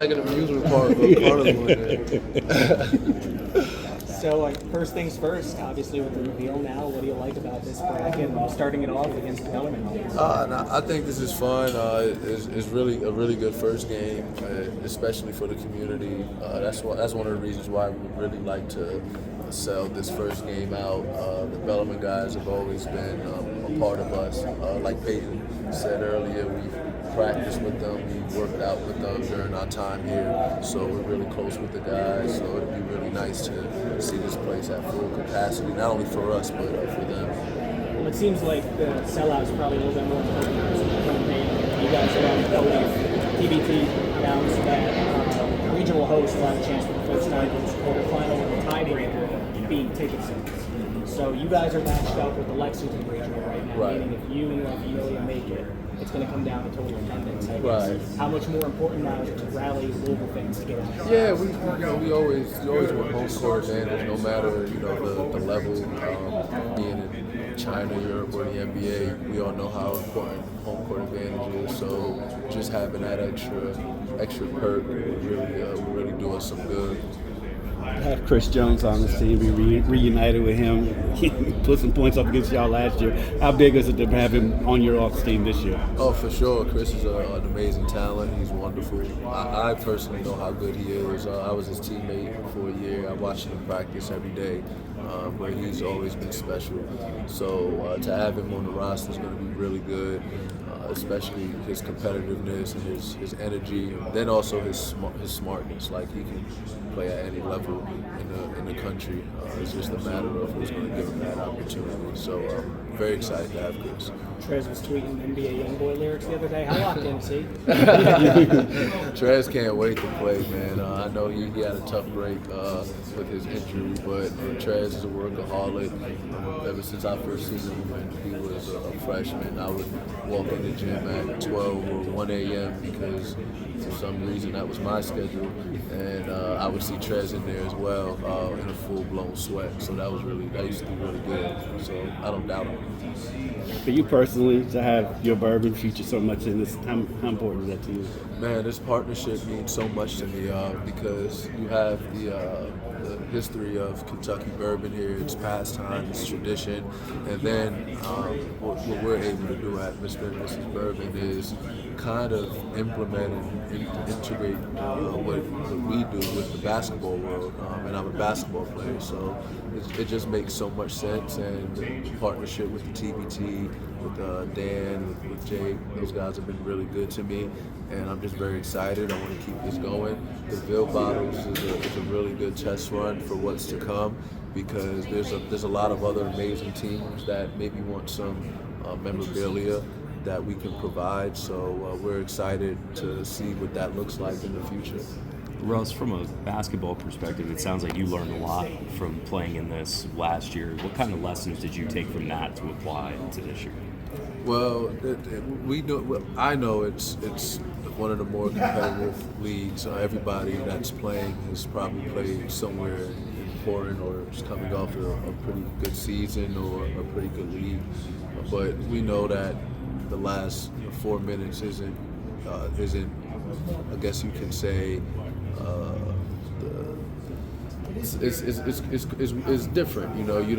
Negative amusement part of it. So, first things first, obviously with the reveal now, what do you like about this bracket and starting it off against the Bellarmine? I think this is fun. It's really a really good first game, especially for the community. That's one of the reasons why we really like to sell this first game out. The Bellarmine guys have always been a part of us. Like Peyton said earlier, we've practiced with them, we worked out with them during our time here, so we're really close with the guys. So it'd be really nice to see this place at full capacity, not only for us but for them. Well, it seems like the sellout's probably a little bit more important than the campaign. You guys are on the podium. TBT announced that regional hosts will have a chance for the first time to the quarterfinal and the tiebreaker being ticket sales. So you guys are matched up with the Lexington regional right now, meaning if you and Ville make it, it's going to come down to total attendance. I guess. Right. How much more important now is it to rally Louisville fans to get out? Yeah, we always want home court advantage, no matter the level. Being in China, Europe, or the NBA, we all know how important home court advantage is. So just having that extra perk would really do us some good. Have Chris Jones on his team, be reunited with him. He put some points up against y'all last year. How big is it to have him on your off team this year? Oh, for sure. Chris is an amazing talent. He's wonderful. I personally know how good he is. I was his teammate for a year. I watched him practice every day, but he's always been special. So to have him on the roster is going to be really good. Especially his competitiveness and his energy, then also his smartness. Like he can play at any level in the country. It's just a matter of who's going to give him that opportunity. So very excited to have Chris. Trez was tweeting NBA YoungBoy lyrics the other day. How locked in, see? Trez can't wait to play, man. I know he had a tough break with his injury, but Trez is a workaholic. Ever since I first seen him when he was a freshman, I would walk in the gym at 12 or 1 a.m. because for some reason that was my schedule, and I would see Trez in there as well in a full-blown sweat. So that used to be really good. So I don't doubt him. For you personally, to have your bourbon feature so much in this, how important is that to you? Man, this partnership means so much to me because you have the history of Kentucky bourbon here, its pastime, its tradition, and then what we're able to do at Mr. and Mrs. Bourbon is kind of implement and integrate what we do with the basketball world, and I'm a basketball player, so it just makes so much sense. And the partnership with the TBT, with Dan, with Jake, those guys have been really good to me, and I'm just very excited. I want to keep this going. The Ville bottles is a really good test run for what's to come, because there's a lot of other amazing teams that maybe want some memorabilia that we can provide. So we're excited to see what that looks like in the future. Russ, from a basketball perspective, it sounds like you learned a lot from playing in this last year. What kind of lessons did you take from that to apply to this year? Well, I know it's one of the more competitive leagues. Everybody that's playing has probably played somewhere in foreign or is coming off a pretty good season or a pretty good league. But we know that the last 4 minutes isn't I guess you can say it's different. You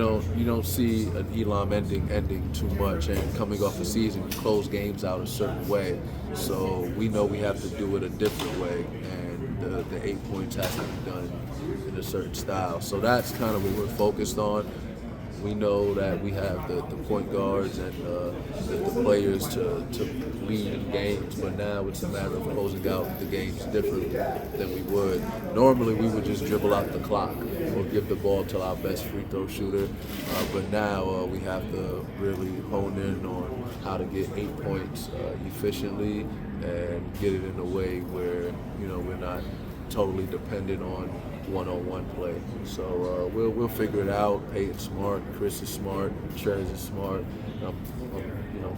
don't see an Elam ending too much, and coming off a season, you close games out a certain way. So we know we have to do it a different way, and the 8 points has to be done in a certain style. So that's kind of what we're focused on. We know that we have the point guards and the players to lead in games, but now it's a matter of closing out the games differently than we would. Normally we would just dribble out the clock or give the ball to our best free throw shooter, but now we have to really hone in on how to get 8 points efficiently and get it in a way where we're not totally dependent on one-on-one play. So we'll figure it out. Peyton's smart, Chris is smart, Trez is smart. I'm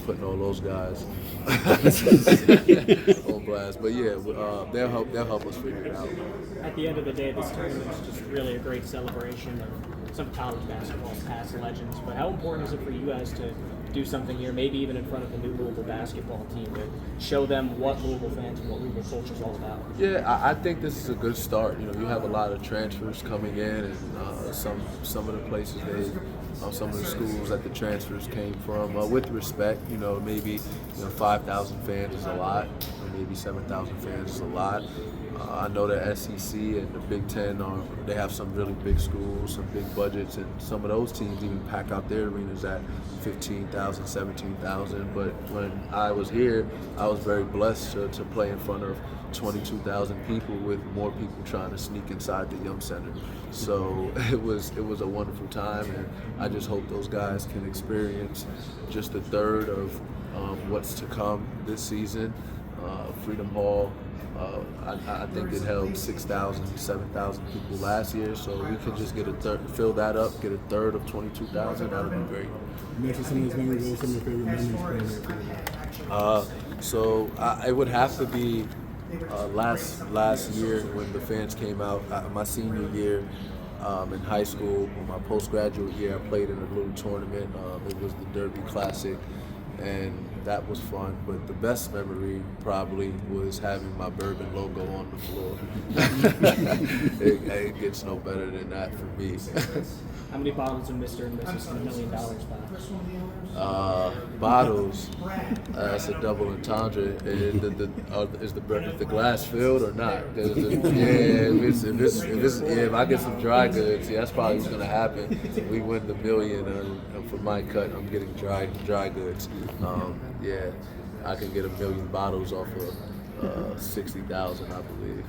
putting all those guys on blast. But yeah, they'll help us figure it out. At the end of the day, this tournament is just really a great celebration of some college basketball's past legends. But how important is it for you guys to do something here, maybe even in front of the new Louisville basketball team, to show them what Louisville fans and what Louisville culture is all about? Yeah, I think this is a good start. You have a lot of transfers coming in, and some of the places some of the schools that the transfers came from. With respect, maybe 5,000 fans is a lot, or maybe 7,000 fans is a lot. I know the SEC and the Big Ten they have some really big schools, some big budgets, and some of those teams even pack out their arenas at 15,000, 17,000. But when I was here, I was very blessed to play in front of 22,000 people, with more people trying to sneak inside the Yum Center. So it was a wonderful time, and I just hope those guys can experience just a third of what's to come this season. Freedom Hall, I think it held 6,000, 7,000 people last year, so we could just get fill that up, get a third of 22,000. That would be great. You mentioned some of those memories. What were some of your favorite memories? So it would have to be last year when the fans came out. My senior year in high school, my postgraduate year, I played in a little tournament. It was the Derby Classic, and that was fun. But the best memory probably was having my Bourbon logo on the floor. It gets no better than that for me. How many bottles of Mr. and Mrs. $1 Million buy? Bottles. That's a double entendre. Is the glass filled or not? If I get some dry goods, that's probably what's gonna happen. We win the $1 million, and for my cut, I'm getting dry goods. I can get 1 million bottles off of 60,000, I believe.